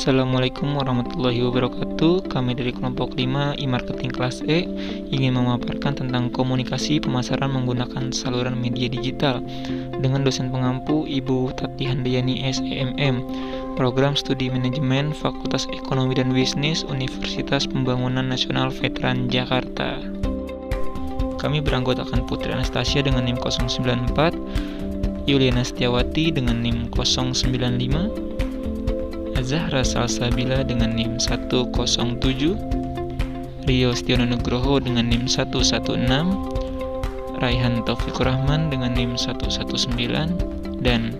Assalamualaikum warahmatullahi wabarakatuh. Kami dari kelompok 5 e-marketing kelas E ingin memaparkan tentang komunikasi pemasaran menggunakan saluran media digital dengan dosen pengampu Ibu Tati Handayani SEMM, Program Studi Manajemen Fakultas Ekonomi dan Bisnis Universitas Pembangunan Nasional Veteran Jakarta. Kami beranggotakan Putri Anastasia dengan NIM 094, Yuliana Setiawati dengan NIM 095, Zahra Salsabila dengan NIM 107, Rio Stiono Nugroho dengan NIM 116, Raihan Taufikur Rahman dengan NIM 119, dan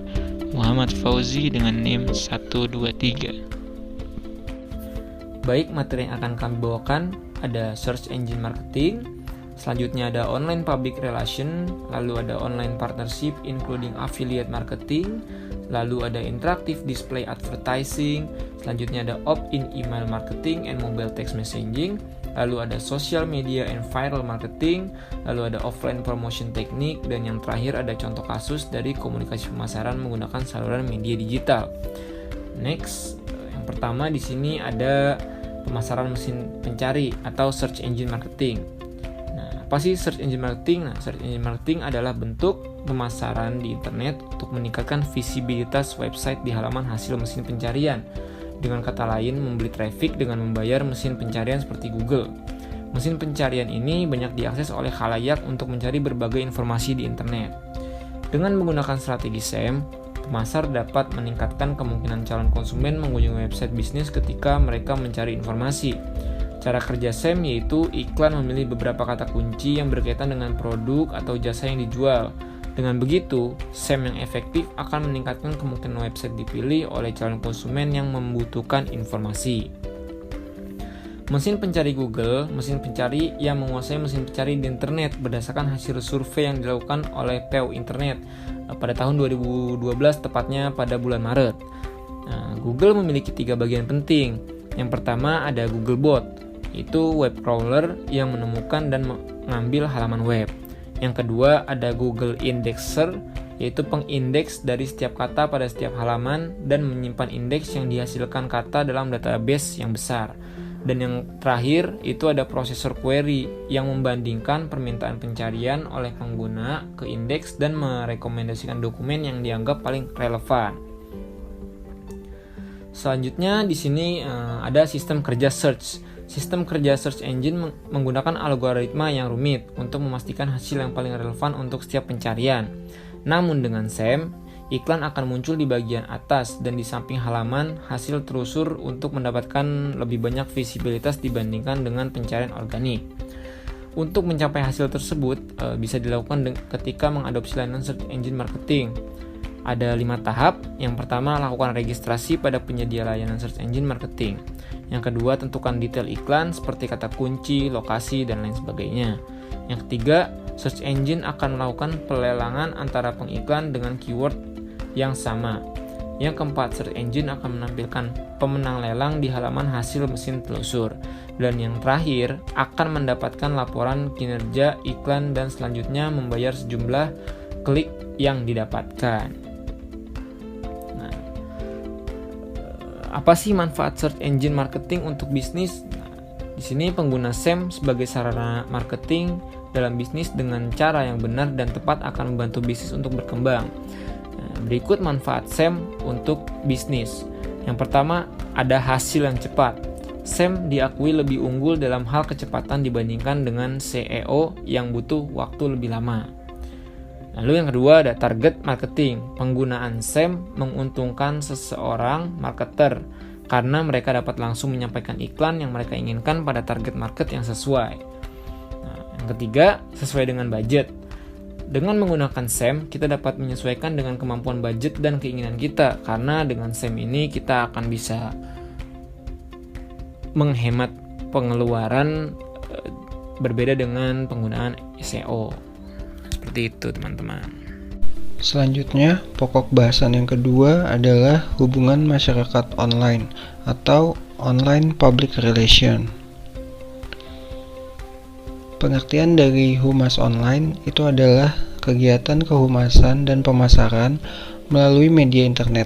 Muhammad Fauzi dengan NIM 123. Baik, materi yang akan kami bawakan ada Search Engine Marketing, selanjutnya ada Online Public Relation, lalu ada Online Partnership including Affiliate Marketing, lalu ada Interactive Display Advertising, selanjutnya ada Opt-in Email Marketing and Mobile Text Messaging, lalu ada Social Media and Viral Marketing, lalu ada Offline Promotion Technique, dan yang terakhir ada contoh kasus dari komunikasi pemasaran menggunakan saluran media digital. Next, yang pertama di sini ada pemasaran mesin pencari atau Search Engine Marketing. Apa sih Search Engine Marketing? Search Engine Marketing adalah bentuk pemasaran di internet untuk meningkatkan visibilitas website di halaman hasil mesin pencarian. Dengan kata lain, membeli traffic dengan membayar mesin pencarian seperti Google. Mesin pencarian ini banyak diakses oleh khalayak untuk mencari berbagai informasi di internet. Dengan menggunakan strategi SEM, pemasar dapat meningkatkan kemungkinan calon konsumen mengunjungi website bisnis ketika mereka mencari informasi. Cara kerja SEM yaitu iklan memilih beberapa kata kunci yang berkaitan dengan produk atau jasa yang dijual. Dengan begitu, SEM yang efektif akan meningkatkan kemungkinan website dipilih oleh calon konsumen yang membutuhkan informasi. Mesin pencari Google, mesin pencari yang menguasai mesin pencari di internet berdasarkan hasil survei yang dilakukan oleh PEW Internet pada tahun 2012, tepatnya pada bulan Maret. Google memiliki 3 bagian penting. Yang pertama ada Googlebot, itu web crawler yang menemukan dan mengambil halaman web. Yang kedua ada Google Indexer, yaitu pengindeks dari setiap kata pada setiap halaman dan menyimpan indeks yang dihasilkan kata dalam database yang besar. Dan yang terakhir itu ada prosesor query yang membandingkan permintaan pencarian oleh pengguna ke indeks dan merekomendasikan dokumen yang dianggap paling relevan. Selanjutnya di sini ada sistem kerja search. Sistem kerja search engine menggunakan algoritma yang rumit untuk memastikan hasil yang paling relevan untuk setiap pencarian. Namun dengan SEM, iklan akan muncul di bagian atas dan di samping halaman hasil terusur untuk mendapatkan lebih banyak visibilitas dibandingkan dengan pencarian organik. Untuk mencapai hasil tersebut bisa dilakukan ketika mengadopsi layanan search engine marketing. Ada 5 tahap. Yang pertama, lakukan registrasi pada penyedia layanan search engine marketing. Yang kedua, tentukan detail iklan seperti kata kunci, lokasi, dan lain sebagainya. Yang ketiga, search engine akan melakukan pelelangan antara pengiklan dengan keyword yang sama. Yang keempat, search engine akan menampilkan pemenang lelang di halaman hasil mesin telusur. Dan yang terakhir, akan mendapatkan laporan kinerja iklan dan selanjutnya membayar sejumlah klik yang didapatkan. Apa sih manfaat search engine marketing untuk bisnis? Di sini pengguna SEM sebagai sarana marketing dalam bisnis dengan cara yang benar dan tepat akan membantu bisnis untuk berkembang. Berikut manfaat SEM untuk bisnis. Yang pertama, ada hasil yang cepat. SEM diakui lebih unggul dalam hal kecepatan dibandingkan dengan SEO yang butuh waktu lebih lama. Lalu yang kedua ada target marketing. Penggunaan SEM menguntungkan seseorang marketer karena mereka dapat langsung menyampaikan iklan yang mereka inginkan pada target market yang sesuai. Yang ketiga, sesuai dengan budget. Dengan menggunakan SEM, kita dapat menyesuaikan dengan kemampuan budget dan keinginan kita, karena dengan SEM ini kita akan bisa menghemat pengeluaran berbeda dengan penggunaan SEO. Seperti itu, teman-teman. Selanjutnya, pokok bahasan yang kedua adalah hubungan masyarakat online atau Online Public Relation. Pengertian dari humas online itu adalah kegiatan kehumasan dan pemasaran melalui media internet.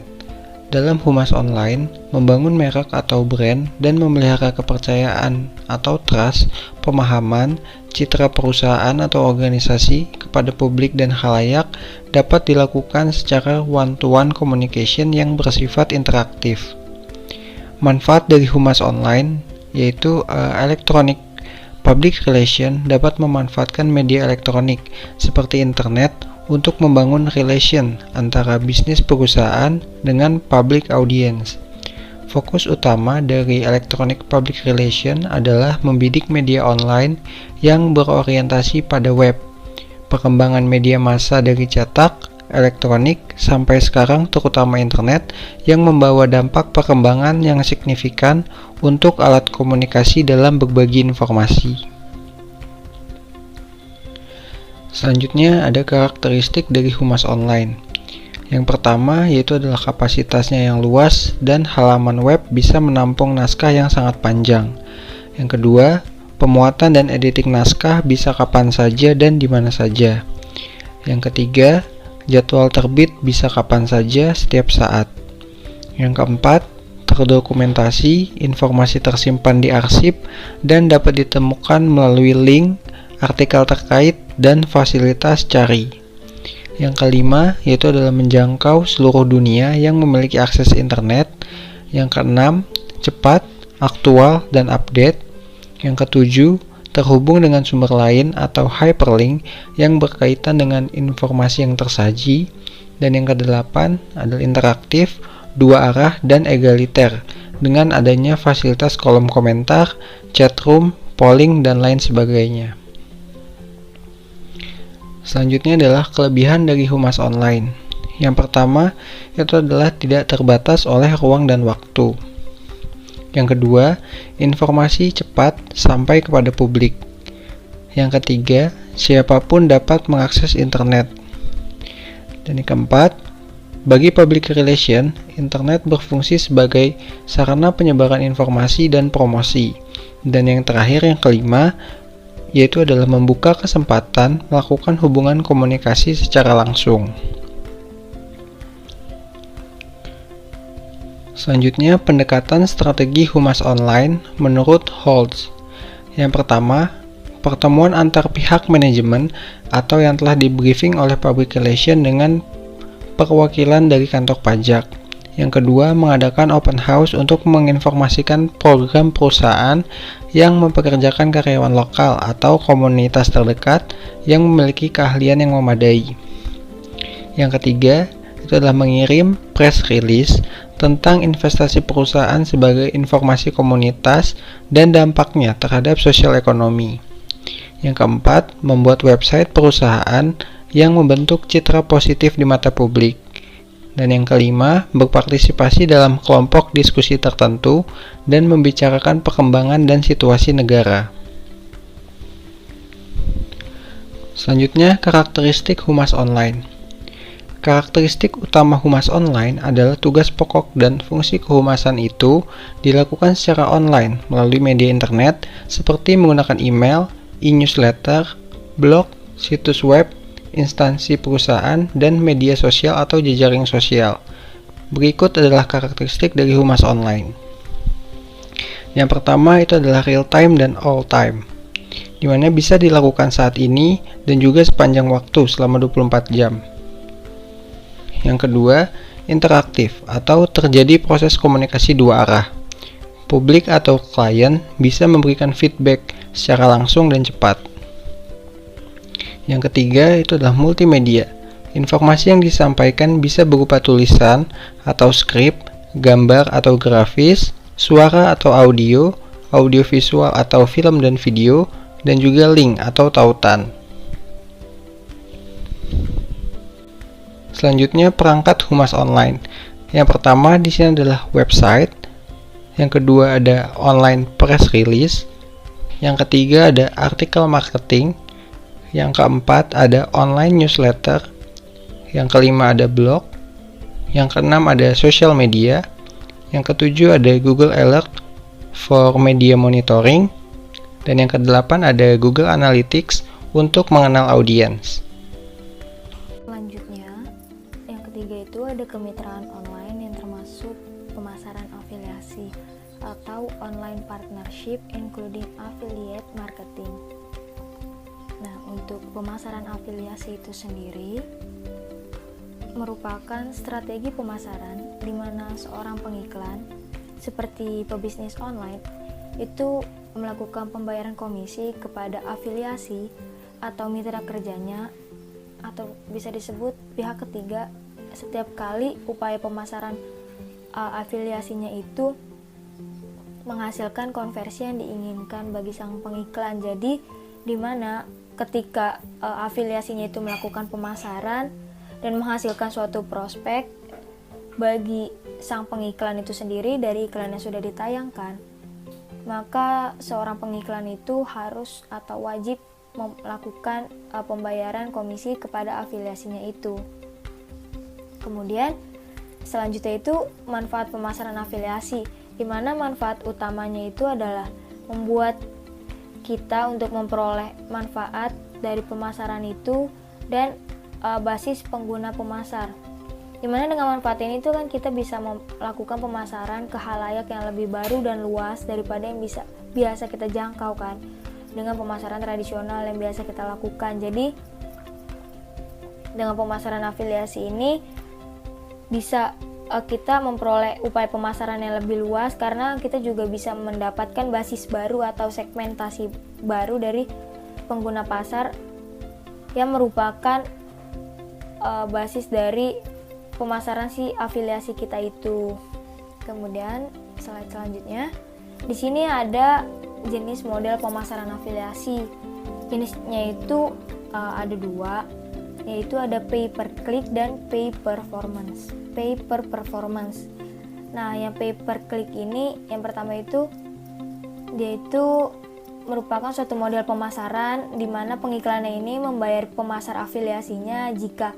Dalam humas online, membangun merek atau brand dan memelihara kepercayaan atau trust, pemahaman, citra perusahaan atau organisasi kepada publik dan khalayak dapat dilakukan secara one-to-one communication yang bersifat interaktif. Manfaat dari humas online yaitu electronic public relation dapat memanfaatkan media elektronik seperti internet untuk membangun relation antara bisnis perusahaan dengan public audience. Fokus utama dari electronic public relation adalah membidik media online yang berorientasi pada web. Perkembangan media massa dari cetak, elektronik, sampai sekarang terutama internet yang membawa dampak perkembangan yang signifikan untuk alat komunikasi dalam berbagi informasi. Selanjutnya ada karakteristik dari humas online. Yang pertama yaitu adalah kapasitasnya yang luas dan halaman web bisa menampung naskah yang sangat panjang. Yang kedua, pemuatan dan editing naskah bisa kapan saja dan di mana saja. Yang ketiga, jadwal terbit bisa kapan saja setiap saat. Yang keempat, terdokumentasi, informasi tersimpan di arsip dan dapat ditemukan melalui link, artikel terkait, dan fasilitas cari. Yang kelima yaitu adalah menjangkau seluruh dunia yang memiliki akses internet. Yang keenam, cepat, aktual, dan update. Yang ketujuh, terhubung dengan sumber lain atau hyperlink yang berkaitan dengan informasi yang tersaji. Dan yang kedelapan adalah interaktif, dua arah, dan egaliter dengan adanya fasilitas kolom komentar, chatroom, polling, dan lain sebagainya. Selanjutnya adalah kelebihan dari humas online. Yang pertama, itu adalah tidak terbatas oleh ruang dan waktu. Yang kedua, informasi cepat sampai kepada publik. Yang ketiga, siapapun dapat mengakses internet. Dan yang keempat, bagi public relation, internet berfungsi sebagai sarana penyebaran informasi dan promosi. Dan yang terakhir, yang kelima, yaitu adalah membuka kesempatan melakukan hubungan komunikasi secara langsung. Selanjutnya, pendekatan strategi humas online menurut Holtz. Yang pertama, pertemuan antar pihak manajemen atau yang telah di-briefing oleh public relation dengan perwakilan dari kantor pajak. Yang kedua, mengadakan open house untuk menginformasikan program perusahaan yang mempekerjakan karyawan lokal atau komunitas terdekat yang memiliki keahlian yang memadai. Yang ketiga, itu adalah mengirim press release tentang investasi perusahaan sebagai informasi komunitas dan dampaknya terhadap sosial ekonomi. Yang keempat, membuat website perusahaan yang membentuk citra positif di mata publik. Dan yang kelima, berpartisipasi dalam kelompok diskusi tertentu dan membicarakan perkembangan dan situasi negara. Selanjutnya, karakteristik humas online. Karakteristik utama humas online adalah tugas pokok dan fungsi kehumasan itu dilakukan secara online melalui media internet seperti menggunakan email, e-newsletter, blog, situs web, instansi perusahaan, dan media sosial atau jejaring sosial. Berikut adalah karakteristik dari humas online. Yang pertama itu adalah real time dan all time, di mana bisa dilakukan saat ini dan juga sepanjang waktu selama 24 jam. Yang kedua, interaktif atau terjadi proses komunikasi dua arah. Publik atau klien bisa memberikan feedback secara langsung dan cepat. Yang ketiga itu adalah multimedia. Informasi yang disampaikan bisa berupa tulisan atau skrip, gambar atau grafis, suara atau audio, audio visual atau film dan video, dan juga link atau tautan. Selanjutnya, perangkat humas online. Yang pertama di sini adalah website. Yang kedua ada online press release. Yang ketiga ada artikel marketing. Yang keempat ada online newsletter. Yang kelima ada blog. Yang keenam ada social media. Yang ketujuh ada Google Alert for media monitoring. Dan yang kedelapan ada Google Analytics untuk mengenal audiens. Selanjutnya, yang ketiga itu ada kemitraan online, yang termasuk pemasaran afiliasi atau online partnership including affiliate marketing. Nah, untuk pemasaran afiliasi itu sendiri merupakan strategi pemasaran di mana seorang pengiklan seperti pebisnis online itu melakukan pembayaran komisi kepada afiliasi atau mitra kerjanya atau bisa disebut pihak ketiga setiap kali upaya pemasaran afiliasinya itu menghasilkan konversi yang diinginkan bagi sang pengiklan. Jadi di mana ketika afiliasinya itu melakukan pemasaran dan menghasilkan suatu prospek bagi sang pengiklan itu sendiri dari iklan yang sudah ditayangkan, maka seorang pengiklan itu harus atau wajib melakukan pembayaran komisi kepada afiliasinya itu. Kemudian selanjutnya itu manfaat pemasaran afiliasi, di mana manfaat utamanya itu adalah membuat kita untuk memperoleh manfaat dari pemasaran itu dan basis pengguna pemasar. Dimana dengan manfaat ini tuh kan kita bisa melakukan pemasaran ke khalayak yang lebih baru dan luas daripada yang biasa kita jangkau kan dengan pemasaran tradisional yang biasa kita lakukan. Jadi dengan pemasaran afiliasi ini bisa kita memperoleh upaya pemasaran yang lebih luas karena kita juga bisa mendapatkan basis baru atau segmentasi baru dari pengguna pasar yang merupakan basis dari pemasaran si afiliasi kita itu. Kemudian slide selanjutnya, di sini ada jenis model pemasaran afiliasi. Jenisnya itu ada dua, yaitu ada pay per click dan pay performance. Pay per performance. Nah, yang pay per click ini yang pertama itu dia itu merupakan suatu model pemasaran di mana pengiklannya ini membayar pemasar afiliasinya jika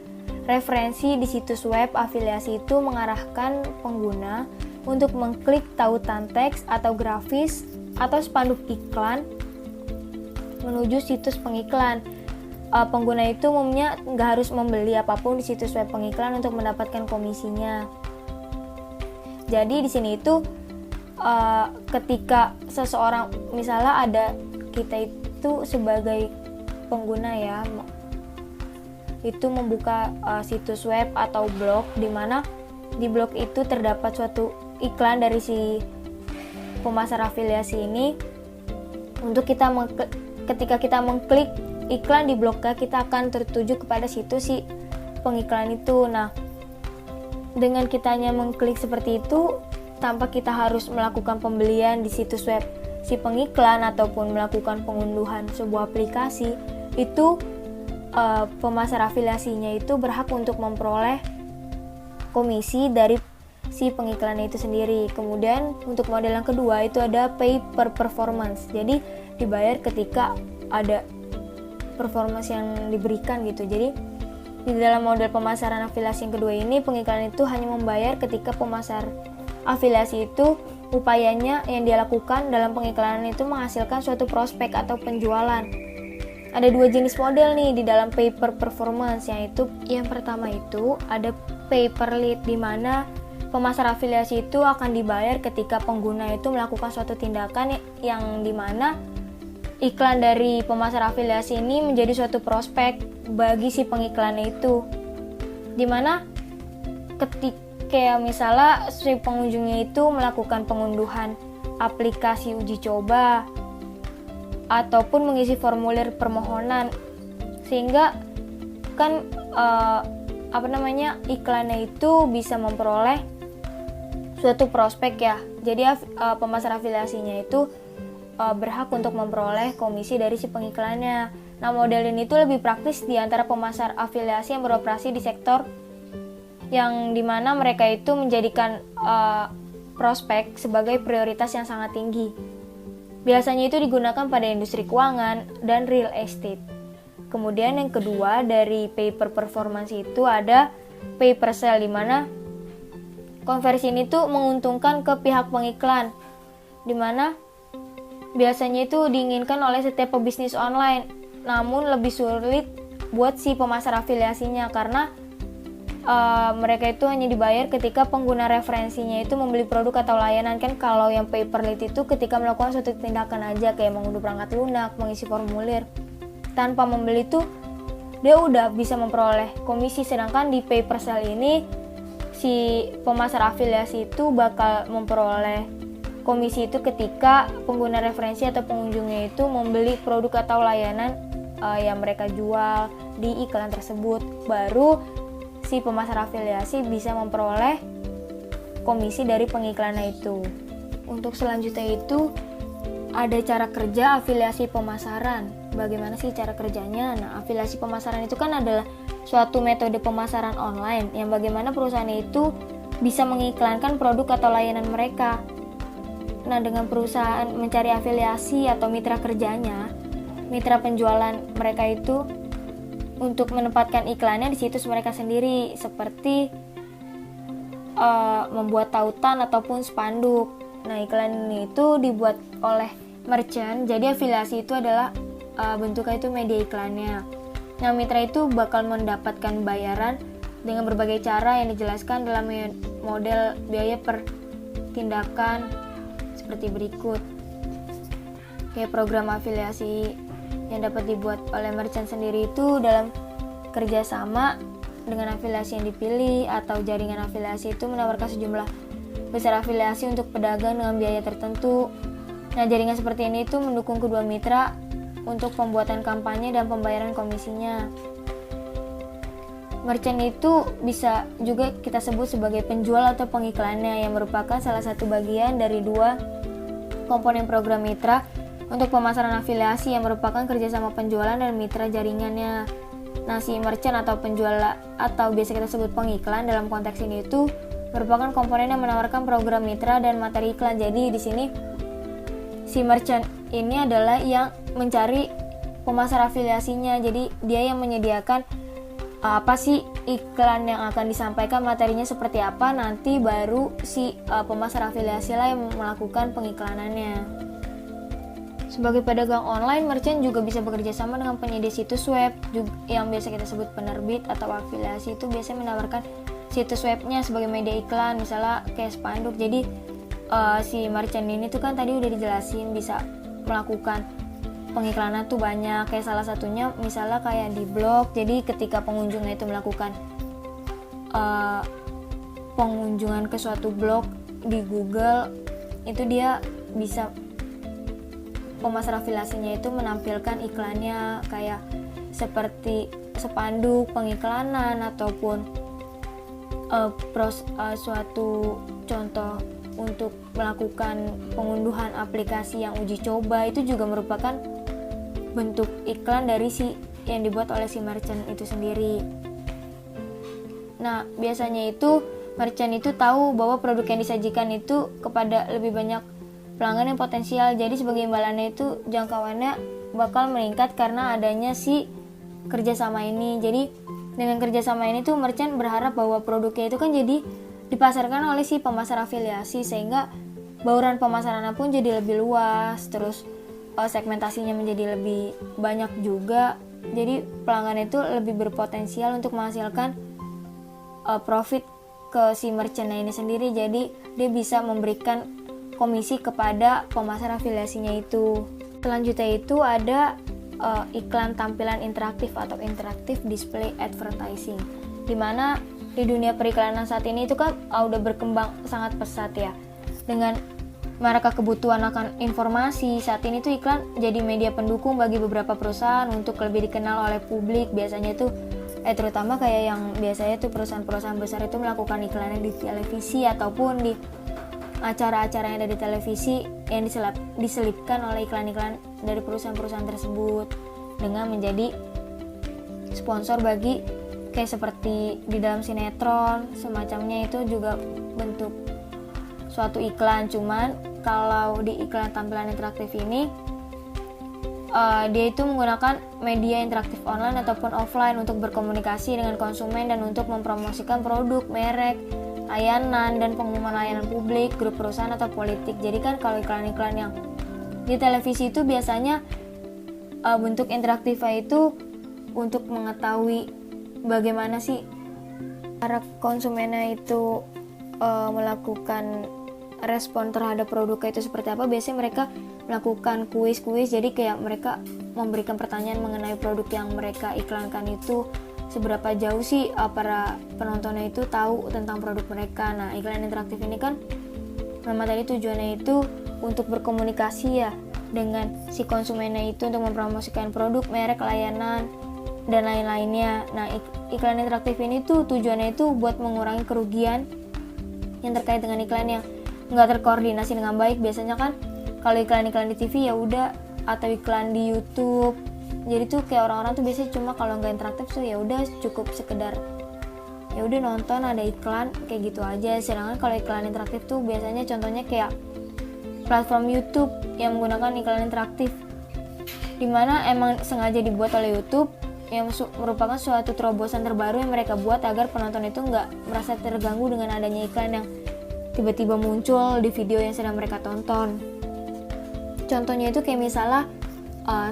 referensi di situs web afiliasi itu mengarahkan pengguna untuk mengklik tautan teks atau grafis atau spanduk iklan menuju situs pengiklan. Pengguna itu umumnya nggak harus membeli apapun di situs web pengiklan untuk mendapatkan komisinya. Jadi di sini itu ketika seseorang misalnya ada kita itu sebagai pengguna ya itu membuka situs web atau blog di mana di blog itu terdapat suatu iklan dari si pemasar afiliasi ini untuk kita ketika kita mengklik iklan di blognya kita akan tertuju kepada situs si pengiklan itu. Nah, dengan kitanya mengklik seperti itu tanpa kita harus melakukan pembelian di situs web si pengiklan ataupun melakukan pengunduhan sebuah aplikasi, itu pemasar afiliasinya itu berhak untuk memperoleh komisi dari si pengiklannya itu sendiri. Kemudian untuk model yang kedua itu ada pay per performance. Jadi dibayar ketika ada performance yang diberikan gitu. Jadi di dalam model pemasaran afiliasi yang kedua ini pengiklan itu hanya membayar ketika pemasar afiliasi itu upayanya yang dia lakukan dalam pengiklanan itu menghasilkan suatu prospek atau penjualan. Ada dua jenis model nih di dalam pay per performance, yaitu yang pertama itu ada pay per lead, di mana pemasar afiliasi itu akan dibayar ketika pengguna itu melakukan suatu tindakan yang dimana iklan dari pemasar afiliasi ini menjadi suatu prospek bagi si pengiklannya itu, dimana ketika misalnya si pengunjungnya itu melakukan pengunduhan aplikasi uji coba ataupun mengisi formulir permohonan, sehingga kan iklannya itu bisa memperoleh suatu prospek ya. Jadi pemasar afiliasinya itu berhak untuk memperoleh komisi dari si pengiklannya. Nah, model ini tuh lebih praktis di antara pemasar afiliasi yang beroperasi di sektor yang dimana mereka itu menjadikan prospek sebagai prioritas yang sangat tinggi. Biasanya itu digunakan pada industri keuangan dan real estate. Kemudian yang kedua dari pay per performance itu ada pay per sale, di mana konversi ini tuh menguntungkan ke pihak pengiklan, di mana biasanya itu diinginkan oleh setiap pebisnis online, namun lebih sulit buat si pemasar afiliasinya karena mereka itu hanya dibayar ketika pengguna referensinya itu membeli produk atau layanan. Kan kalau yang pay per lead itu ketika melakukan suatu tindakan aja, kayak mengunduh perangkat lunak, mengisi formulir, tanpa membeli tuh dia udah bisa memperoleh komisi. Sedangkan di pay per sale ini si pemasar afiliasi itu bakal memperoleh komisi itu ketika pengguna referensi atau pengunjungnya itu membeli produk atau layanan yang mereka jual di iklan tersebut. Baru si pemasar afiliasi bisa memperoleh komisi dari pengiklannya itu. Untuk selanjutnya itu ada cara kerja afiliasi pemasaran. Bagaimana sih cara kerjanya? Nah, afiliasi pemasaran itu kan adalah suatu metode pemasaran online yang bagaimana perusahaan itu bisa mengiklankan produk atau layanan mereka. Nah, dengan perusahaan mencari afiliasi atau mitra kerjanya, mitra penjualan mereka itu untuk menempatkan iklannya di situs mereka sendiri, seperti membuat tautan ataupun spanduk. Nah, iklan ini itu dibuat oleh merchant, jadi afiliasi itu adalah bentuknya itu media iklannya. Nah, mitra itu bakal mendapatkan bayaran dengan berbagai cara yang dijelaskan dalam model biaya per tindakan seperti berikut. Kayak program afiliasi yang dapat dibuat oleh merchant sendiri itu dalam kerjasama dengan afiliasi yang dipilih, atau jaringan afiliasi itu menawarkan sejumlah besar afiliasi untuk pedagang dengan biaya tertentu. Nah, jaringan seperti ini itu mendukung kedua mitra untuk pembuatan kampanye dan pembayaran komisinya. Merchant itu bisa juga kita sebut sebagai penjual atau pengiklannya, yang merupakan salah satu bagian dari dua komponen program mitra untuk pemasaran afiliasi yang merupakan kerjasama penjualan dan mitra jaringannya. Nah, si merchant atau penjual atau biasa kita sebut pengiklan dalam konteks ini itu merupakan komponen yang menawarkan program mitra dan materi iklan. Jadi di sini si merchant ini adalah yang mencari pemasar afiliasinya. Jadi dia yang menyediakan apa sih iklan yang akan disampaikan, materinya seperti apa, nanti baru si pemasar afiliasi lah yang melakukan pengiklanannya. Sebagai pedagang online, merchant juga bisa bekerja sama dengan penyedia situs web yang biasa kita sebut penerbit atau afiliasi. Itu biasanya menawarkan situs webnya sebagai media iklan, misalnya kayak spanduk. Jadi si merchant ini tuh kan tadi udah dijelasin bisa melakukan pengiklanan tuh banyak, kayak salah satunya misalnya kayak di blog. Jadi ketika pengunjungnya itu melakukan pengunjungan ke suatu blog di Google, itu dia bisa, pemasar afiliasinya itu menampilkan iklannya kayak seperti spanduk pengiklanan ataupun suatu contoh untuk melakukan pengunduhan aplikasi yang uji coba. Itu juga merupakan bentuk iklan dari yang dibuat oleh si merchant itu sendiri. Nah, biasanya itu merchant itu tahu bahwa produk yang disajikan itu kepada lebih banyak pelanggan yang potensial. Jadi sebagai imbalannya itu jangkauannya bakal meningkat karena adanya si kerjasama ini. Jadi dengan kerjasama ini tuh merchant berharap bahwa produknya itu kan jadi dipasarkan oleh si pemasar afiliasi, sehingga bauran pemasarannya pun jadi lebih luas, terus segmentasinya menjadi lebih banyak juga. Jadi pelanggan itu lebih berpotensial untuk menghasilkan profit ke si merchant ini sendiri. Jadi dia bisa memberikan komisi kepada pemasar afiliasinya itu. Selanjutnya itu ada iklan tampilan interaktif atau interactive display advertising, dimana di dunia periklanan saat ini itu kan udah berkembang sangat pesat ya. Dengan mereka kebutuhan akan informasi, saat ini tuh iklan jadi media pendukung bagi beberapa perusahaan untuk lebih dikenal oleh publik. Biasanya tuh terutama kayak yang biasanya tuh perusahaan-perusahaan besar itu melakukan iklannya di televisi ataupun di acara-acara yang ada di televisi yang diselipkan oleh iklan-iklan dari perusahaan-perusahaan tersebut dengan menjadi sponsor bagi kayak seperti di dalam sinetron semacamnya. Itu juga bentuk suatu iklan. Cuman kalau di iklan tampilan interaktif ini dia itu menggunakan media interaktif online ataupun offline untuk berkomunikasi dengan konsumen dan untuk mempromosikan produk, merek, layanan, dan pengumuman layanan publik, grup perusahaan atau politik. Jadi kan kalau iklan-iklan yang di televisi itu biasanya bentuk interaktifnya itu untuk mengetahui bagaimana sih para konsumennya itu melakukan respon terhadap produknya itu seperti apa. Biasanya mereka melakukan kuis, jadi kayak mereka memberikan pertanyaan mengenai produk yang mereka iklankan itu seberapa jauh sih para penontonnya itu tahu tentang produk mereka. Nah, iklan interaktif ini kan memang tadi tujuannya itu untuk berkomunikasi ya dengan si konsumennya itu untuk mempromosikan produk, merek, layanan, dan lain-lainnya. Nah, iklan interaktif ini tuh tujuannya itu buat mengurangi kerugian yang terkait dengan iklan yang nggak terkoordinasi dengan baik. Biasanya kan kalau iklan-iklan di TV ya udah, atau iklan di YouTube, jadi tuh kayak orang-orang tuh biasanya cuma kalau nggak interaktif tuh ya udah cukup sekedar ya udah nonton ada iklan kayak gitu aja. Sedangkan kalau iklan interaktif tuh biasanya contohnya kayak platform YouTube yang menggunakan iklan interaktif, dimana emang sengaja dibuat oleh YouTube yang merupakan suatu terobosan terbaru yang mereka buat agar penonton itu nggak merasa terganggu dengan adanya iklan yang tiba-tiba muncul di video yang sedang mereka tonton. Contohnya itu kayak misalnya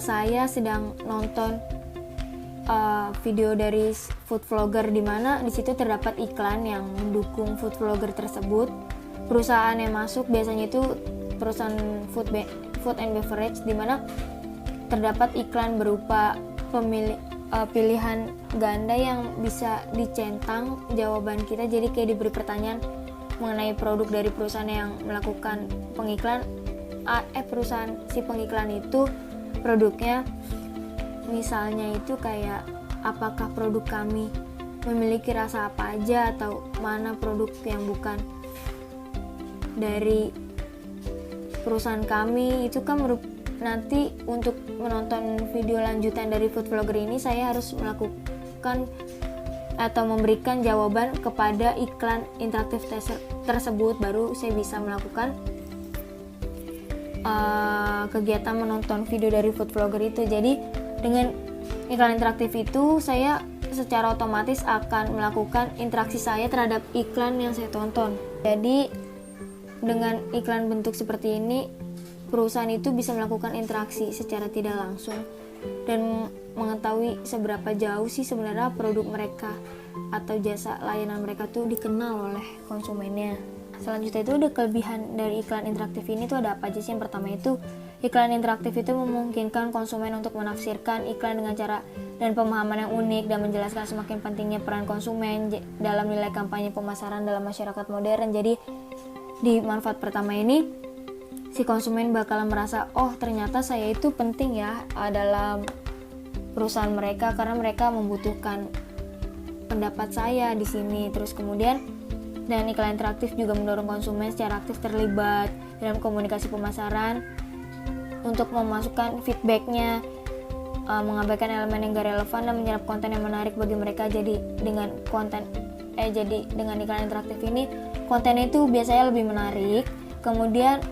saya sedang nonton video dari food vlogger, di mana di situ terdapat iklan yang mendukung food vlogger tersebut. Perusahaan yang masuk biasanya itu perusahaan food and beverage, di mana terdapat iklan berupa pilihan ganda yang bisa dicentang jawaban kita. Jadi kayak diberi pertanyaan mengenai produk dari perusahaan yang melakukan pengiklan. Perusahaan si pengiklan itu produknya misalnya itu kayak apakah produk kami memiliki rasa apa aja, atau mana produk yang bukan dari perusahaan kami. Itu kan nanti untuk menonton video lanjutan dari food vlogger ini saya harus melakukan atau memberikan jawaban kepada iklan interaktif tersebut, baru saya bisa melakukan kegiatan menonton video dari food vlogger itu. Jadi dengan iklan interaktif itu saya secara otomatis akan melakukan interaksi saya terhadap iklan yang saya tonton. Jadi dengan iklan bentuk seperti ini, perusahaan itu bisa melakukan interaksi secara tidak langsung dan mengetahui seberapa jauh sih sebenarnya produk mereka atau jasa layanan mereka tuh dikenal oleh konsumennya. Selanjutnya itu ada kelebihan dari iklan interaktif ini tuh ada apa aja sih? Yang pertama itu iklan interaktif itu memungkinkan konsumen untuk menafsirkan iklan dengan cara dan pemahaman yang unik dan menjelaskan semakin pentingnya peran konsumen dalam nilai kampanye pemasaran dalam masyarakat modern. Jadi di manfaat pertama ini si konsumen bakalan merasa, oh ternyata saya itu penting ya dalam perusahaan mereka karena mereka membutuhkan pendapat saya di sini. Terus kemudian dan iklan interaktif juga mendorong konsumen secara aktif terlibat dalam komunikasi pemasaran untuk memasukkan feedbacknya, mengabaikan elemen yang gak relevan dan menyerap konten yang menarik bagi mereka. Jadi dengan dengan iklan interaktif ini kontennya itu biasanya lebih menarik, kemudian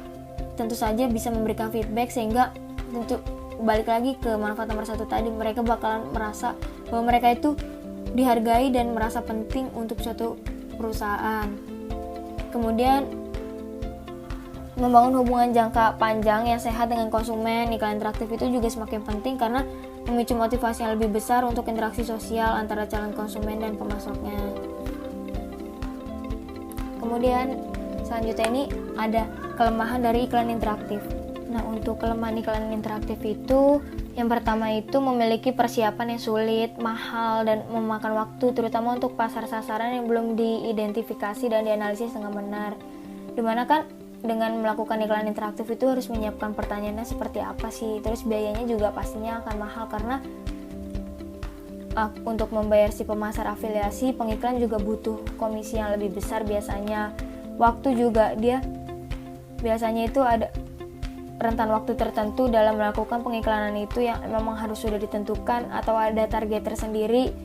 tentu saja bisa memberikan feedback sehingga tentu balik lagi ke manfaat nomor 1 tadi, mereka bakalan merasa bahwa mereka itu dihargai dan merasa penting untuk suatu perusahaan. Kemudian membangun hubungan jangka panjang yang sehat dengan konsumen. Iklan interaktif itu juga semakin penting karena memicu motivasi yang lebih besar untuk interaksi sosial antara calon konsumen dan pemasoknya. Kemudian selanjutnya ini ada kelemahan dari iklan interaktif. Nah, untuk kelemahan iklan interaktif itu yang pertama itu memiliki persiapan yang sulit, mahal, dan memakan waktu, terutama untuk pasar sasaran yang belum diidentifikasi dan dianalisis dengan benar. Dimana kan dengan melakukan iklan interaktif itu harus menyiapkan pertanyaannya seperti apa sih, terus biayanya juga pastinya akan mahal karena untuk membayar si pemasar afiliasi, pengiklan juga butuh komisi yang lebih besar biasanya. Waktu juga dia biasanya itu ada rentan waktu tertentu dalam melakukan pengiklanan itu yang memang harus sudah ditentukan atau ada target tersendiri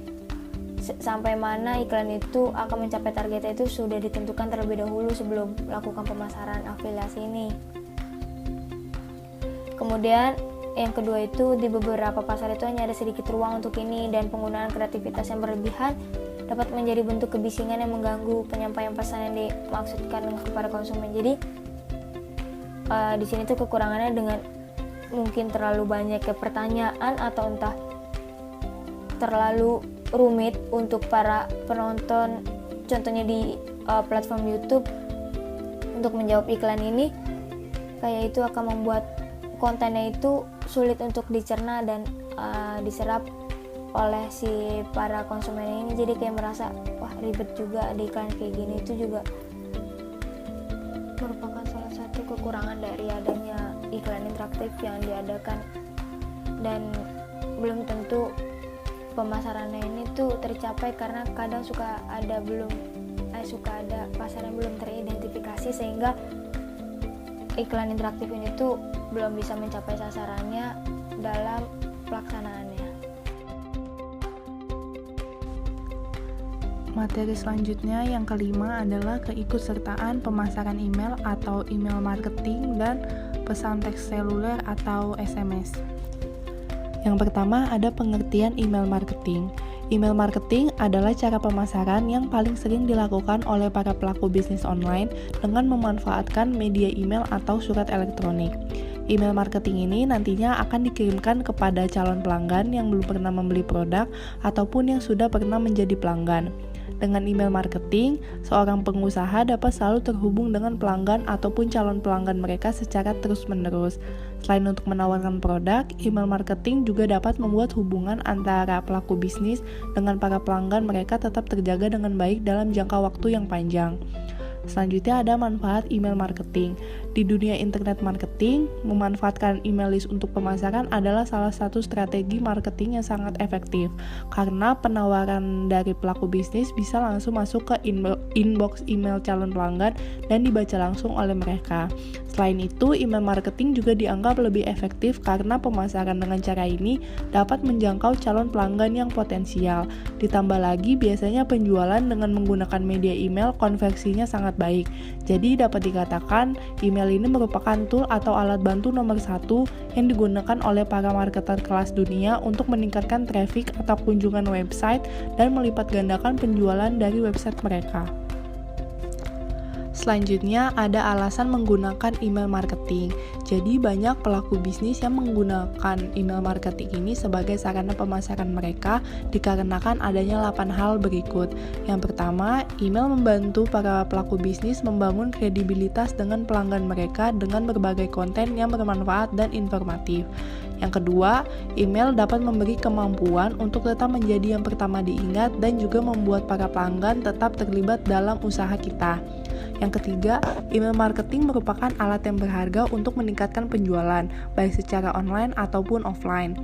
sampai mana iklan itu akan mencapai targetnya itu sudah ditentukan terlebih dahulu sebelum melakukan pemasaran afiliasi ini. Kemudian yang kedua itu di beberapa pasar itu hanya ada sedikit ruang untuk ini dan penggunaan kreativitas yang berlebihan dapat menjadi bentuk kebisingan yang mengganggu penyampaian pesan yang dimaksudkan kepada konsumen. Jadi di sini tuh kekurangannya dengan mungkin terlalu banyak pertanyaan atau entah terlalu rumit untuk para penonton contohnya di platform YouTube untuk menjawab iklan ini, kayak itu akan membuat kontennya itu sulit untuk dicerna dan diserap oleh si para konsumen ini. Jadi kayak merasa wah ribet juga ada iklan kayak gini. Itu juga merupakan salah satu kekurangan dari adanya iklan interaktif yang diadakan, dan belum tentu pemasarannya ini tuh tercapai karena kadang suka ada pasar yang belum teridentifikasi, sehingga iklan interaktif ini tuh belum bisa mencapai sasarannya dalam pelaksanaannya. Materi selanjutnya yang kelima adalah keikutsertaan pemasaran email atau email marketing dan pesan teks seluler atau SMS. Yang pertama ada pengertian email marketing. Email marketing adalah cara pemasaran yang paling sering dilakukan oleh para pelaku bisnis online dengan memanfaatkan media email atau surat elektronik. Email marketing ini nantinya akan dikirimkan kepada calon pelanggan yang belum pernah membeli produk ataupun yang sudah pernah menjadi pelanggan. Dengan email marketing, seorang pengusaha dapat selalu terhubung dengan pelanggan ataupun calon pelanggan mereka secara terus-menerus. Selain untuk menawarkan produk, email marketing juga dapat membuat hubungan antara pelaku bisnis dengan para pelanggan mereka tetap terjaga dengan baik dalam jangka waktu yang panjang. Selanjutnya ada manfaat email marketing. Di dunia internet marketing, memanfaatkan email list untuk pemasaran adalah salah satu strategi marketing yang sangat efektif karena penawaran dari pelaku bisnis bisa langsung masuk ke inbox email calon pelanggan dan dibaca langsung oleh mereka. Selain itu, email marketing juga dianggap lebih efektif karena pemasaran dengan cara ini dapat menjangkau calon pelanggan yang potensial. Ditambah lagi, biasanya penjualan dengan menggunakan media email konversinya sangat baik. Jadi dapat dikatakan email ini merupakan tool atau alat bantu nomor 1 yang digunakan oleh para marketer kelas dunia untuk meningkatkan traffic atau kunjungan website dan melipat gandakan penjualan dari website mereka. Selanjutnya ada alasan menggunakan email marketing. Jadi banyak pelaku bisnis yang menggunakan email marketing ini sebagai sarana pemasaran mereka dikarenakan adanya 8 hal berikut. Yang pertama, email membantu para pelaku bisnis membangun kredibilitas dengan pelanggan mereka dengan berbagai konten yang bermanfaat dan informatif. Yang kedua, email dapat memberi kemampuan untuk tetap menjadi yang pertama diingat dan juga membuat para pelanggan tetap terlibat dalam usaha kita. Yang ketiga, email marketing merupakan alat yang berharga untuk meningkatkan penjualan, baik secara online ataupun offline.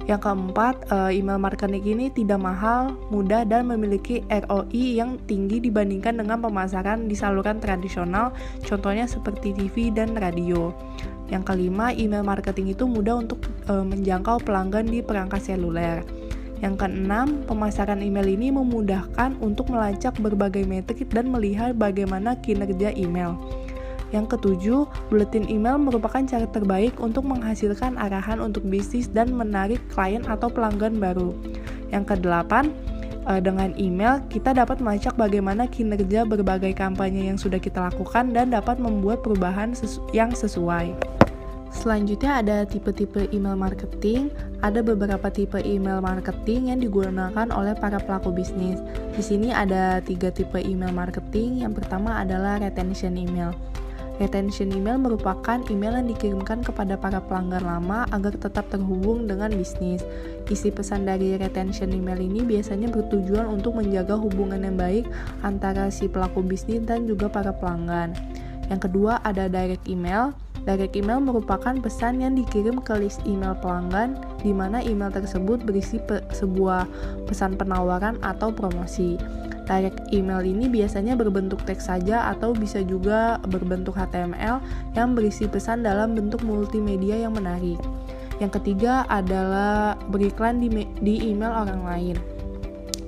Yang keempat, email marketing ini tidak mahal, mudah, dan memiliki ROI yang tinggi dibandingkan dengan pemasaran di saluran tradisional, contohnya seperti TV dan radio. Yang kelima, email marketing itu mudah untuk menjangkau pelanggan di perangkat seluler. Yang keenam, pemasaran email ini memudahkan untuk melacak berbagai metrik dan melihat bagaimana kinerja email. Yang ketujuh, buletin email merupakan cara terbaik untuk menghasilkan arahan untuk bisnis dan menarik klien atau pelanggan baru. Yang kedelapan, dengan email kita dapat melacak bagaimana kinerja berbagai kampanye yang sudah kita lakukan dan dapat membuat perubahan yang sesuai. Selanjutnya ada tipe-tipe email marketing. Ada beberapa tipe email marketing yang digunakan oleh para pelaku bisnis. Di sini ada 3 tipe email marketing. Yang pertama adalah retention email. Retention email merupakan email yang dikirimkan kepada para pelanggan lama agar tetap terhubung dengan bisnis. Isi pesan dari retention email ini biasanya bertujuan untuk menjaga hubungan yang baik antara si pelaku bisnis dan juga para pelanggan. Yang kedua ada direct email. Direct email merupakan pesan yang dikirim ke list email pelanggan, di mana email tersebut berisi sebuah pesan penawaran atau promosi. Direct email ini biasanya berbentuk teks saja atau bisa juga berbentuk HTML yang berisi pesan dalam bentuk multimedia yang menarik. Yang ketiga adalah beriklan di email orang lain.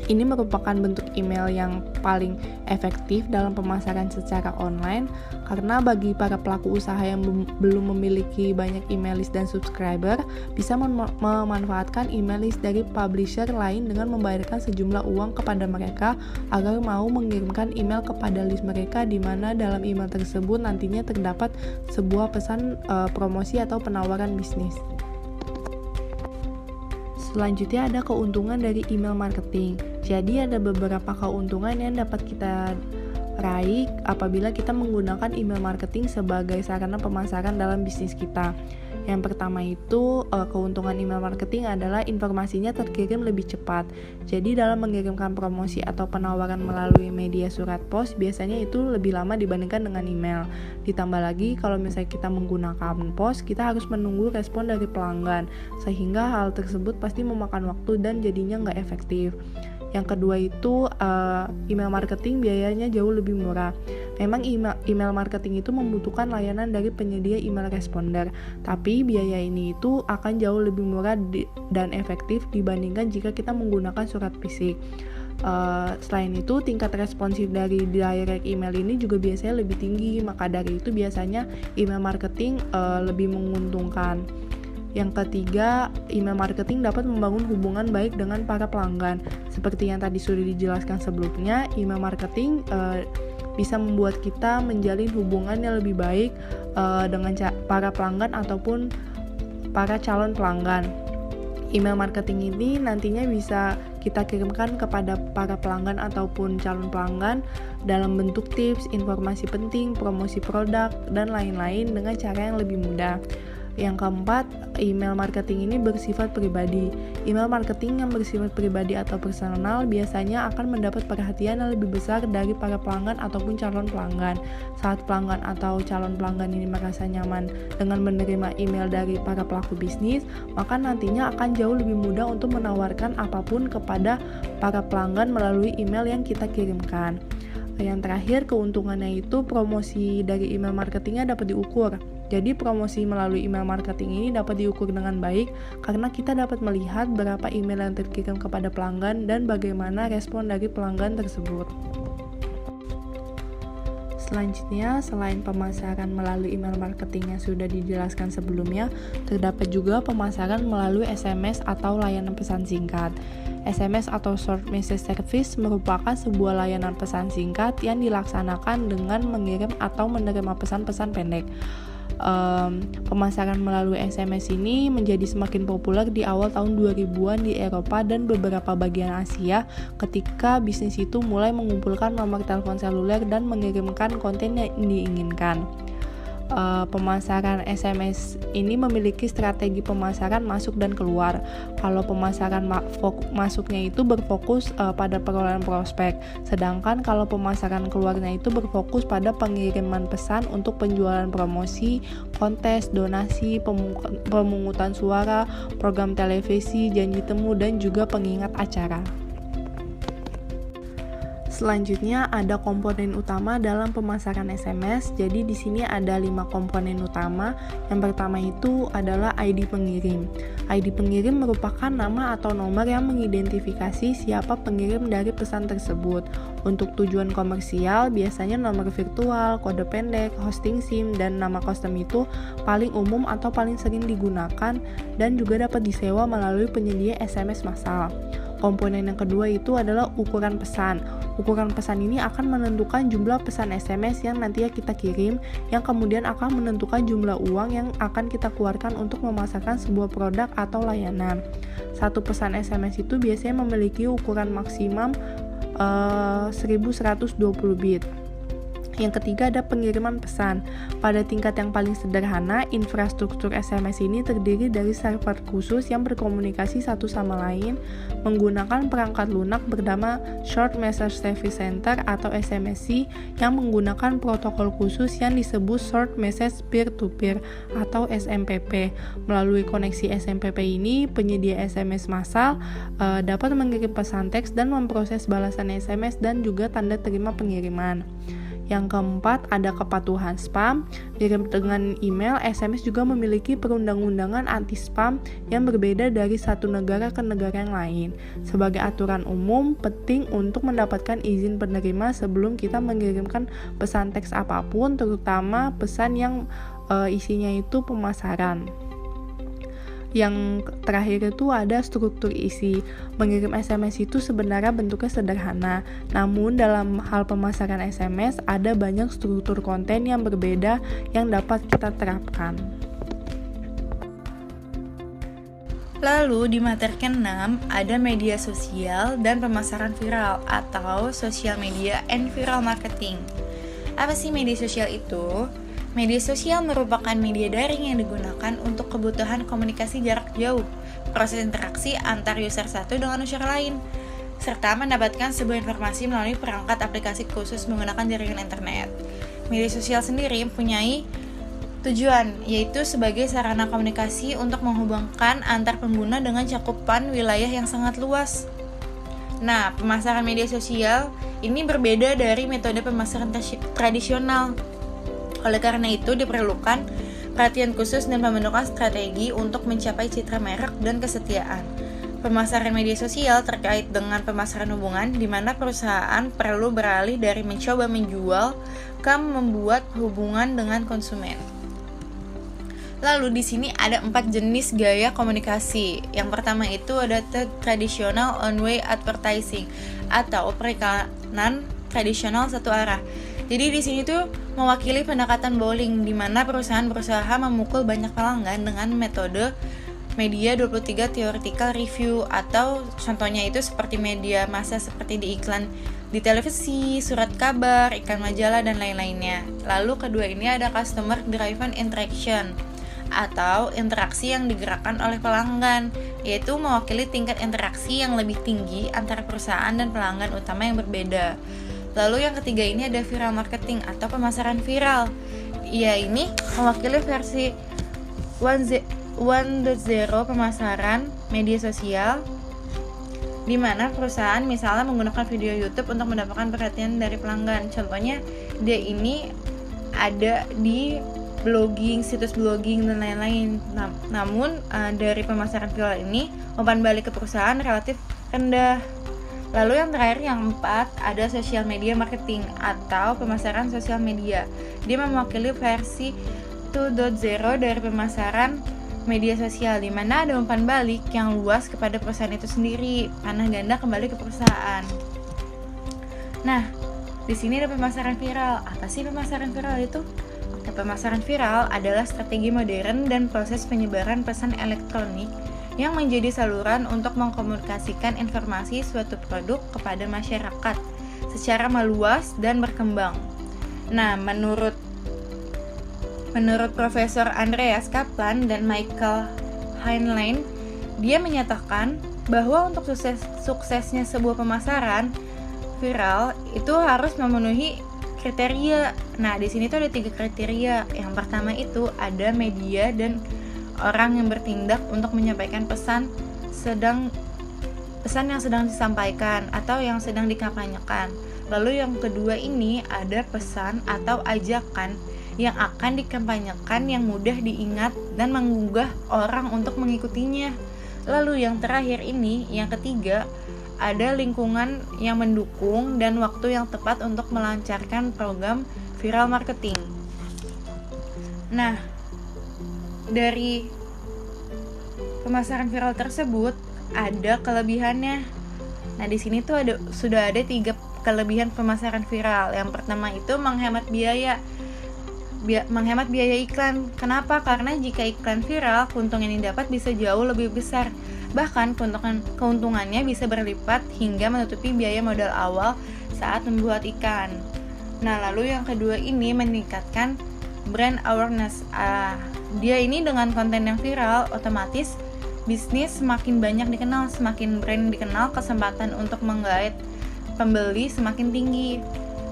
Ini merupakan bentuk email yang paling efektif dalam pemasaran secara online karena bagi para pelaku usaha yang belum memiliki banyak email list dan subscriber bisa memanfaatkan email list dari publisher lain dengan membayarkan sejumlah uang kepada mereka agar mau mengirimkan email kepada list mereka, di mana dalam email tersebut nantinya terdapat sebuah pesan promosi atau penawaran bisnis. Selanjutnya ada keuntungan dari email marketing. Jadi ada beberapa keuntungan yang dapat kita raih apabila kita menggunakan email marketing sebagai sarana pemasaran dalam bisnis kita. Yang pertama itu keuntungan email marketing adalah informasinya terkirim lebih cepat. Jadi dalam mengirimkan promosi atau penawaran melalui media surat pos biasanya itu lebih lama dibandingkan dengan email. Ditambah lagi kalau misalnya kita menggunakan pos, kita harus menunggu respon dari pelanggan, sehingga hal tersebut pasti memakan waktu dan jadinya nggak efektif. Yang kedua itu email marketing biayanya jauh lebih murah. Memang email marketing itu membutuhkan layanan dari penyedia email responder, tapi biaya ini itu akan jauh lebih murah dan efektif dibandingkan jika kita menggunakan surat fisik. Selain itu, tingkat responsif dari direct email ini juga biasanya lebih tinggi, maka dari itu biasanya email marketing lebih menguntungkan. Yang ketiga, email marketing dapat membangun hubungan baik dengan para pelanggan. Seperti yang tadi sudah dijelaskan sebelumnya, email marketing bisa membuat kita menjalin hubungan yang lebih baik dengan para pelanggan ataupun para calon pelanggan. Email marketing ini nantinya bisa kita kirimkan kepada para pelanggan ataupun calon pelanggan dalam bentuk tips, informasi penting, promosi produk, dan lain-lain dengan cara yang lebih mudah. Yang keempat, email marketing ini bersifat pribadi. Email marketing yang bersifat pribadi atau personal biasanya akan mendapat perhatian yang lebih besar dari para pelanggan ataupun calon pelanggan. Saat pelanggan atau calon pelanggan ini merasa nyaman dengan menerima email dari para pelaku bisnis, maka nantinya akan jauh lebih mudah untuk menawarkan apapun kepada para pelanggan melalui email yang kita kirimkan. Yang terakhir, keuntungannya itu promosi dari email marketingnya dapat diukur. Jadi promosi melalui email marketing ini dapat diukur dengan baik karena kita dapat melihat berapa email yang terkirim kepada pelanggan dan bagaimana respon dari pelanggan tersebut. Selanjutnya, selain pemasaran melalui email marketing yang sudah dijelaskan sebelumnya, terdapat juga pemasaran melalui SMS atau layanan pesan singkat. SMS atau Short Message Service merupakan sebuah layanan pesan singkat yang dilaksanakan dengan mengirim atau menerima pesan-pesan pendek. Pemasaran melalui SMS ini menjadi semakin populer di awal tahun 2000-an di Eropa dan beberapa bagian Asia ketika bisnis itu mulai mengumpulkan nomor telepon seluler dan mengirimkan konten yang diinginkan. Pemasaran SMS ini memiliki strategi pemasaran masuk dan keluar. Kalau pemasaran masuknya itu berfokus pada perolehan prospek, sedangkan kalau pemasaran keluarnya itu berfokus pada pengiriman pesan untuk penjualan promosi, kontes, donasi, pemungutan suara, program televisi, janji temu, dan juga pengingat acara. Selanjutnya ada komponen utama dalam pemasaran SMS. Jadi di sini ada 5 komponen utama. Yang pertama itu adalah ID pengirim. ID pengirim merupakan nama atau nomor yang mengidentifikasi siapa pengirim dari pesan tersebut. Untuk tujuan komersial, biasanya nomor virtual, kode pendek, hosting SIM, dan nama custom itu paling umum atau paling sering digunakan dan juga dapat disewa melalui penyedia SMS massal. Komponen yang kedua itu adalah ukuran pesan. Ukuran pesan ini akan menentukan jumlah pesan SMS yang nantinya kita kirim, yang kemudian akan menentukan jumlah uang yang akan kita keluarkan untuk memasarkan sebuah produk atau layanan. Satu pesan SMS itu biasanya memiliki ukuran maksimum 1120 bit. Yang ketiga ada pengiriman pesan. Pada tingkat yang paling sederhana, infrastruktur SMS ini terdiri dari server khusus yang berkomunikasi satu sama lain menggunakan perangkat lunak bernama Short Message Service Center atau SMSC yang menggunakan protokol khusus yang disebut Short Message Peer-to-Peer atau SMPP. Melalui koneksi SMPP ini, penyedia SMS massal dapat mengirim pesan teks dan memproses balasan SMS dan juga tanda terima pengiriman. Yang keempat, ada kepatuhan spam. Mirip dengan email, SMS juga memiliki perundang-undangan anti-spam yang berbeda dari satu negara ke negara yang lain. Sebagai aturan umum, penting untuk mendapatkan izin penerima sebelum kita mengirimkan pesan teks apapun, terutama pesan yang isinya itu pemasaran. Yang terakhir itu ada struktur isi. Mengirim SMS itu sebenarnya bentuknya sederhana, namun dalam hal pemasaran SMS ada banyak struktur konten yang berbeda yang dapat kita terapkan. Lalu di materi ke-6 ada media sosial dan pemasaran viral atau social media and viral marketing. Apa sih media sosial itu? Media sosial merupakan media daring yang digunakan untuk kebutuhan komunikasi jarak jauh, proses interaksi antar user satu dengan user lain, serta mendapatkan sebuah informasi melalui perangkat aplikasi khusus menggunakan jaringan internet. Media sosial sendiri mempunyai tujuan, yaitu sebagai sarana komunikasi untuk menghubungkan antar pengguna dengan cakupan wilayah yang sangat luas. Nah, pemasaran media sosial ini berbeda dari metode pemasaran tradisional. Oleh karena itu, diperlukan perhatian khusus dan pembentukan strategi untuk mencapai citra merek dan kesetiaan. Pemasaran media sosial terkait dengan pemasaran hubungan, di mana perusahaan perlu beralih dari mencoba menjual ke membuat hubungan dengan konsumen. Lalu di sini ada 4 jenis gaya komunikasi. Yang pertama itu ada traditional one-way advertising atau periklanan tradisional satu arah. Jadi di sini tuh mewakili pendekatan bowling, di mana perusahaan berusaha memukul banyak pelanggan dengan metode media 23 theoretical review, atau contohnya itu seperti media massa seperti di iklan di televisi, surat kabar, iklan majalah, dan lain-lainnya. Lalu kedua ini ada customer driven interaction atau interaksi yang digerakkan oleh pelanggan, yaitu mewakili tingkat interaksi yang lebih tinggi antara perusahaan dan pelanggan utama yang berbeda. Lalu yang ketiga ini ada viral marketing atau pemasaran viral. Ia ini mewakili versi 1.0 pemasaran media sosial, di mana perusahaan misalnya menggunakan video YouTube untuk mendapatkan perhatian dari pelanggan. Contohnya dia ini ada di blogging, situs blogging, dan lain-lain. Namun dari pemasaran viral ini umpan balik ke perusahaan relatif rendah. Lalu yang terakhir, yang 4, ada social media marketing atau pemasaran sosial media. Dia mewakili versi 2.0 dari pemasaran media sosial, di mana ada umpan balik yang luas kepada perusahaan itu sendiri, panah ganda kembali ke perusahaan. Nah, di sini ada pemasaran viral. Apa sih pemasaran viral itu? Pemasaran viral adalah strategi modern dan proses penyebaran pesan elektronik yang menjadi saluran untuk mengkomunikasikan informasi suatu produk kepada masyarakat secara meluas dan berkembang. Nah, menurut Profesor Andreas Kaplan dan Michael Heinlein, dia menyatakan bahwa untuk suksesnya sebuah pemasaran viral itu harus memenuhi kriteria. Nah, di sini tuh ada 3 kriteria. Yang pertama itu ada media dan orang yang bertindak untuk menyampaikan pesan yang sedang disampaikan atau yang sedang dikampanyekan. Lalu yang kedua ini ada pesan atau ajakan yang akan dikampanyekan yang mudah diingat dan menggugah orang untuk mengikutinya. Lalu yang terakhir ini, yang ketiga, ada lingkungan yang mendukung dan waktu yang tepat untuk melancarkan program viral marketing. Nah, dari pemasaran viral tersebut ada kelebihannya. Nah, di sini tuh sudah ada 3 kelebihan pemasaran viral. Yang pertama itu menghemat biaya iklan. Kenapa? Karena jika iklan viral, keuntungan yang didapat bisa jauh lebih besar. Bahkan keuntungannya bisa berlipat hingga menutupi biaya modal awal saat membuat iklan. Nah, lalu yang kedua ini meningkatkan brand awareness. Dia ini dengan konten yang viral, otomatis bisnis semakin banyak dikenal, semakin brand dikenal, kesempatan untuk menggait pembeli semakin tinggi.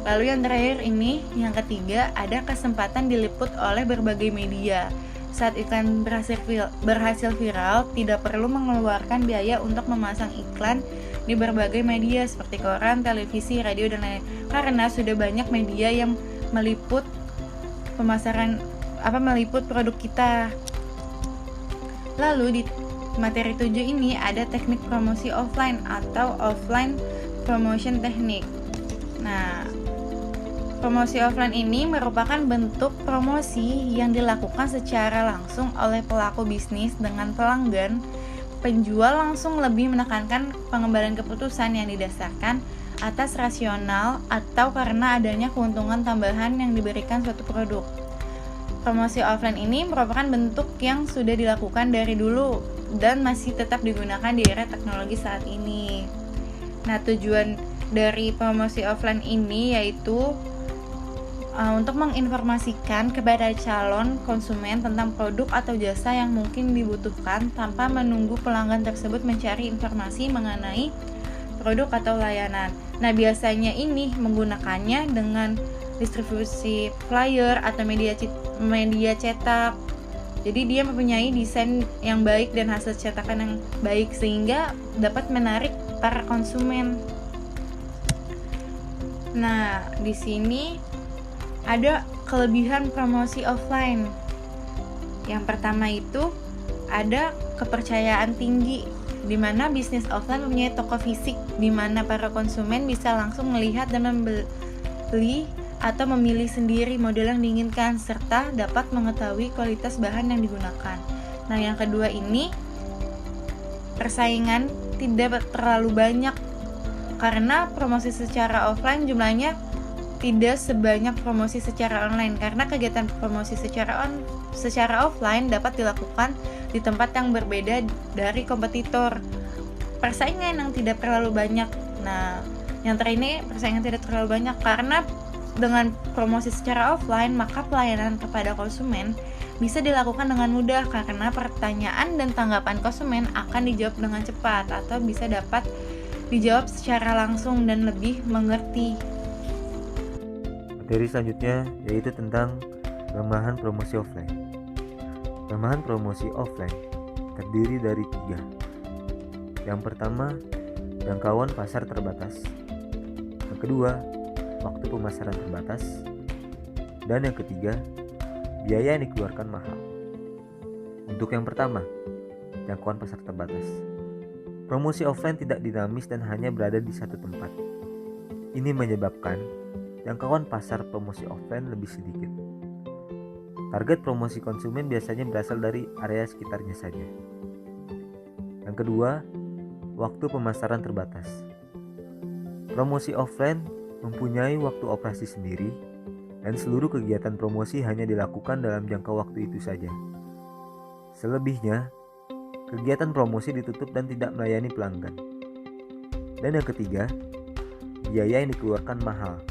Lalu yang terakhir ini, yang ketiga, ada kesempatan diliput oleh berbagai media. Saat iklan berhasil viral, tidak perlu mengeluarkan biaya untuk memasang iklan di berbagai media seperti koran, televisi, radio, dan lain-lain. Karena sudah banyak media yang meliput meliput produk kita. Lalu di materi 7 ini ada teknik promosi offline atau offline promotion technique. Nah, promosi offline ini merupakan bentuk promosi yang dilakukan secara langsung oleh pelaku bisnis dengan pelanggan. Penjual langsung lebih menekankan pengembalian keputusan yang didasarkan atas rasional atau karena adanya keuntungan tambahan yang diberikan suatu produk. Promosi offline ini merupakan bentuk yang sudah dilakukan dari dulu dan masih tetap digunakan di era teknologi saat ini. Nah, tujuan dari promosi offline ini yaitu untuk menginformasikan kepada calon konsumen tentang produk atau jasa yang mungkin dibutuhkan tanpa menunggu pelanggan tersebut mencari informasi mengenai produk atau layanan. Nah, biasanya ini menggunakannya dengan distribusi flyer atau media cetak. Jadi dia mempunyai desain yang baik dan hasil cetakan yang baik sehingga dapat menarik para konsumen. Nah, di sini ada kelebihan promosi offline. Yang pertama itu ada kepercayaan tinggi, di mana bisnis offline mempunyai toko fisik, di mana para konsumen bisa langsung melihat dan membeli atau memilih sendiri model yang diinginkan, serta dapat mengetahui kualitas bahan yang digunakan. Nah, yang kedua ini persaingan tidak terlalu banyak, karena promosi secara offline jumlahnya tidak sebanyak promosi secara online, karena kegiatan promosi secara offline dapat dilakukan di tempat yang berbeda dari kompetitor. Persaingan yang tidak terlalu banyak. Nah, yang ini persaingan tidak terlalu banyak karena dengan promosi secara offline maka pelayanan kepada konsumen bisa dilakukan dengan mudah karena pertanyaan dan tanggapan konsumen akan dijawab dengan cepat atau bisa dapat dijawab secara langsung dan lebih mengerti. Materi selanjutnya yaitu tentang kelemahan promosi offline. Kelemahan promosi offline terdiri dari 3. Yang pertama, jangkauan pasar terbatas. Yang kedua, waktu pemasaran terbatas. Dan yang ketiga, biaya yang dikeluarkan mahal. Untuk yang pertama, jangkauan pasar terbatas. Promosi offline tidak dinamis dan hanya berada di satu tempat. Ini menyebabkan jangkauan pasar promosi offline lebih sedikit. Target promosi konsumen biasanya berasal dari area sekitarnya saja. Yang kedua, waktu pemasaran terbatas. Promosi offline mempunyai waktu operasi sendiri dan seluruh kegiatan promosi hanya dilakukan dalam jangka waktu itu saja. Selebihnya, kegiatan promosi ditutup dan tidak melayani pelanggan. Dan yang ketiga, biaya yang dikeluarkan mahal.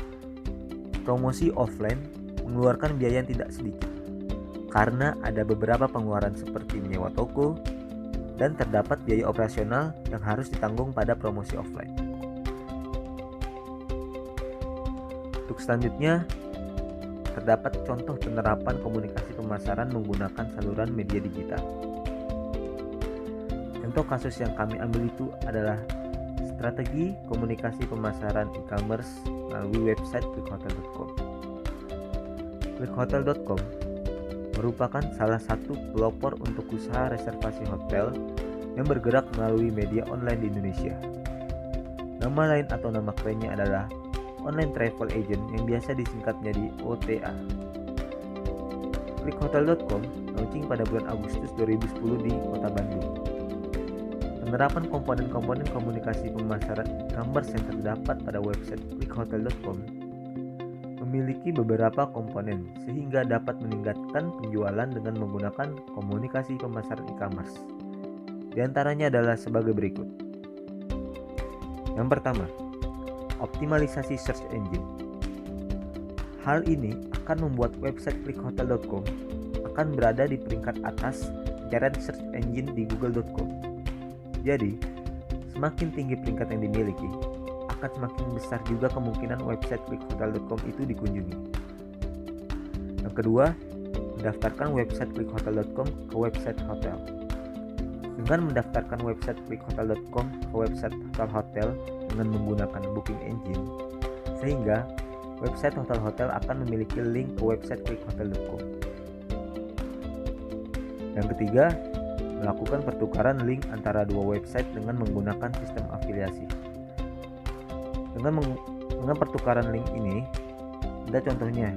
Promosi offline mengeluarkan biaya yang tidak sedikit karena ada beberapa pengeluaran seperti menyewa toko dan terdapat biaya operasional yang harus ditanggung pada promosi offline. Untuk selanjutnya, terdapat contoh penerapan komunikasi pemasaran menggunakan saluran media digital. Contoh kasus yang kami ambil itu adalah strategi komunikasi pemasaran e-commerce melalui website clickhotel.com. Clickhotel.com merupakan salah satu pelopor untuk usaha reservasi hotel yang bergerak melalui media online di Indonesia. Nama lain atau nama kerennya adalah Online Travel Agent yang biasa disingkat menjadi OTA. Clickhotel.com launching pada bulan Agustus 2010 di Kota Bandung. Penerapan komponen-komponen komunikasi pemasaran e-commerce yang terdapat pada website clickhotel.com memiliki beberapa komponen sehingga dapat meningkatkan penjualan dengan menggunakan komunikasi pemasaran e-commerce. Di antaranya adalah sebagai berikut. Yang pertama, optimalisasi search engine. Hal ini akan membuat website clickhotel.com akan berada di peringkat atas pencarian search engine di google.com. Jadi, semakin tinggi peringkat yang dimiliki, akan semakin besar juga kemungkinan website clickhotel.com itu dikunjungi. Yang kedua, mendaftarkan website clickhotel.com ke website hotel. Dengan mendaftarkan website clickhotel.com ke website hotel dengan menggunakan booking engine, sehingga website hotel-hotel akan memiliki link ke website clickhotel.com. Yang ketiga, melakukan pertukaran link antara dua website dengan menggunakan sistem afiliasi. Dengan pertukaran link ini, ada contohnya,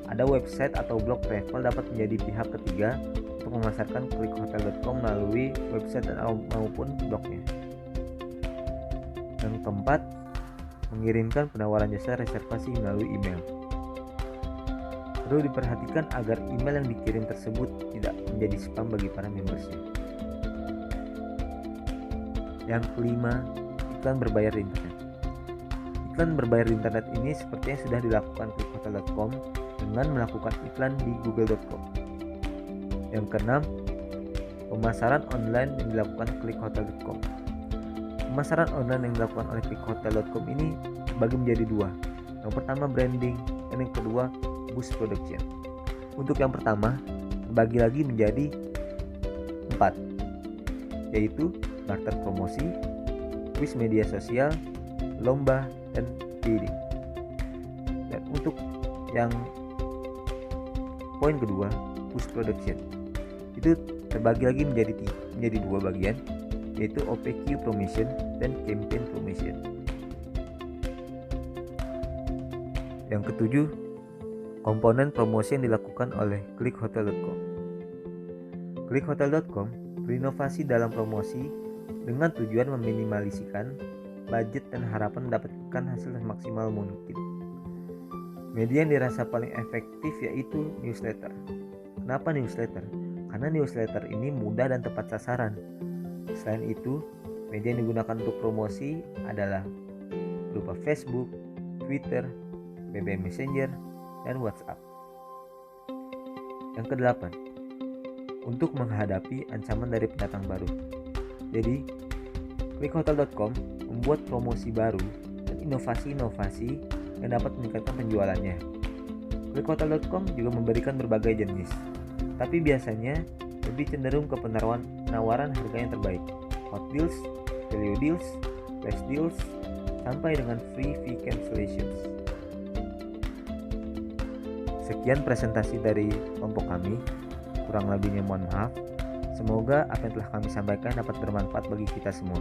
ada website atau blog travel dapat menjadi pihak ketiga untuk memasarkan clickhotel.com melalui website maupun blognya. Yang keempat, mengirimkan penawaran jasa reservasi melalui email. Perlu diperhatikan agar email yang dikirim tersebut tidak menjadi spam bagi para membersnya. Yang kelima, iklan berbayar di internet. Iklan berbayar di internet ini seperti yang sudah dilakukan klikhotel.com dengan melakukan iklan di google.com. Yang keenam, pemasaran online yang dilakukan klikhotel.com. Pemasaran online yang dilakukan oleh klikhotel.com ini terbagi menjadi dua. Yang pertama branding dan yang kedua boost production. Untuk yang pertama terbagi lagi menjadi 4, yaitu barter promosi, kuis media sosial, lomba, dan bidding. Dan untuk yang poin kedua, boost production, itu terbagi lagi menjadi dua bagian, yaitu OPQ promotion dan campaign promotion. Yang ketujuh, komponen promosi yang dilakukan oleh klikhotel.com. Klikhotel.com berinovasi dalam promosi dengan tujuan meminimalisasikan budget dan harapan mendapatkan hasil semaksimal mungkin. Media yang dirasa paling efektif yaitu newsletter. Kenapa newsletter? Karena newsletter ini mudah dan tepat sasaran. Selain itu, media yang digunakan untuk promosi adalah berupa Facebook, Twitter, BBM Messenger, dan WhatsApp. Yang kedelapan, untuk menghadapi ancaman dari pendatang baru. Jadi, klikhotel.com membuat promosi baru dan inovasi-inovasi yang dapat meningkatkan penjualannya. Klikhotel.com juga memberikan berbagai jenis, tapi biasanya lebih cenderung ke penawaran harga yang terbaik, hot deals, value deals, flash deals, sampai dengan free fee cancellations. Sekian presentasi dari kelompok kami, kurang lebihnya mohon maaf. Semoga apa yang telah kami sampaikan dapat bermanfaat bagi kita semua.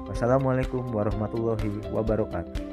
Wassalamualaikum warahmatullahi wabarakatuh.